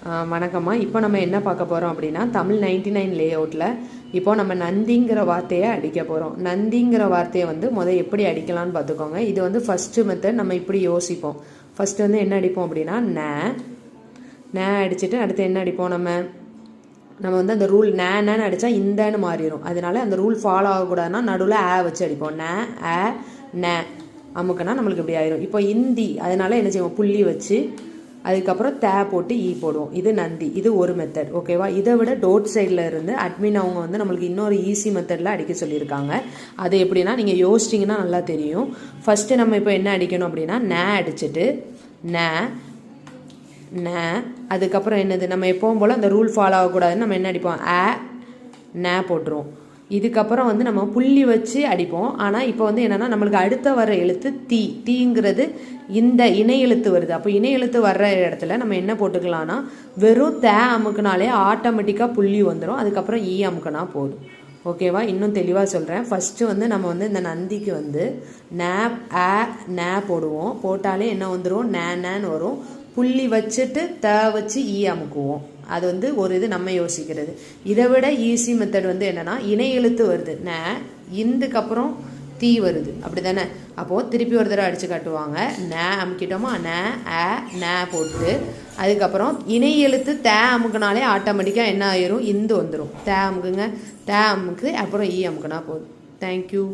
வணக்கம்மா. இப்போ நம்ம என்ன பார்க்க போகிறோம் அப்படின்னா, தமிழ் 99 லேஅவுட்டில் இப்போ நம்ம நந்திங்கிற வார்த்தையை அடிக்க போகிறோம். நந்திங்கிற வார்த்தையை எப்படி அடிக்கலாம்னு பார்த்துக்கோங்க. இது ஃபஸ்ட்டு மெத்தட். நம்ம இப்படி யோசிப்போம். ஃபஸ்ட்டு என்ன அடிப்போம் அப்படின்னா, நே அடிச்சுட்டு அடுத்து என்ன அடிப்போம், நம்ம அந்த ரூல் நேன்னு அடித்தா இந்தன்னு மாறிடும். அதனால அந்த ரூல் ஃபாலோ ஆகக்கூடாதுன்னா நடுவில் வச்சு அடிப்போம். நே அமுக்குனா நம்மளுக்கு இப்படி ஆயிரும். இப்போ இந்தி, அதனால என்ன செய்வோம், புள்ளி வச்சு அதுக்கப்புறம் போட்டு போடுவோம். இது நந்தி. இது ஒரு மெத்தட். ஓகேவா? இதை விட டோட் சைடில் இருந்து அட்மின் அவங்க நம்மளுக்கு இன்னொரு ஈஸி மெத்தடில் அடிக்க சொல்லியிருக்காங்க. அது எப்படின்னா, நீங்கள் யோசிச்சிங்கன்னா நல்லா தெரியும். ஃபஸ்ட்டு நம்ம இப்போ என்ன அடிக்கணும் அப்படின்னா, நே அடிச்சுட்டு நே அதுக்கப்புறம் என்னது, நம்ம எப்பவும் போல் அந்த ரூல் ஃபாலோ ஆகக்கூடாதுன்னு நம்ம என்ன அடிப்போம், நே போட்டுருவோம். இதுக்கப்புறம் நம்ம புள்ளி வச்சு அடிப்போம். ஆனால் இப்போ என்னென்னா, நம்மளுக்கு அடுத்த வர எழுத்து தீங்கிறது இந்த இணை எழுத்து வருது. அப்போ இணை எழுத்து வர்ற இடத்துல நம்ம என்ன போட்டுக்கலாம்னா, வெறும் அமுக்குனாலே ஆட்டோமேட்டிக்காக புள்ளி வந்துடும். அதுக்கப்புறம் அமுக்குனா போதும். ஓகேவா? இன்னும் தெளிவாக சொல்கிறேன். ஃபஸ்ட்டு நம்ம இந்த நந்திக்கு நே போடுவோம். போட்டாலே என்ன வந்துடும், நேன்னு வரும். புள்ளி வச்சுட்டு வச்சு அமுக்குவோம். அது ஒரு இது நம்ம யோசிக்கிறது. இதை விட ஈஸி மெத்தட் என்னன்னா, இணை எழுத்து வருது இதுக்கப்புறம் வருது, அப்படி தானே? அப்போது திருப்பி ஒரு தடவை அடித்து காட்டுவாங்க. நே அமுக்கிட்டோமா, நே போட்டு அதுக்கப்புறம் இணை எழுத்து அமுக்குனாலே ஆட்டோமேட்டிக்காக என்ன ஆயிரும், இந்து வந்துடும். அமுக்குங்க, அமுக்கு, அப்புறம் அமுக்குனா போதும். தேங்க்யூ.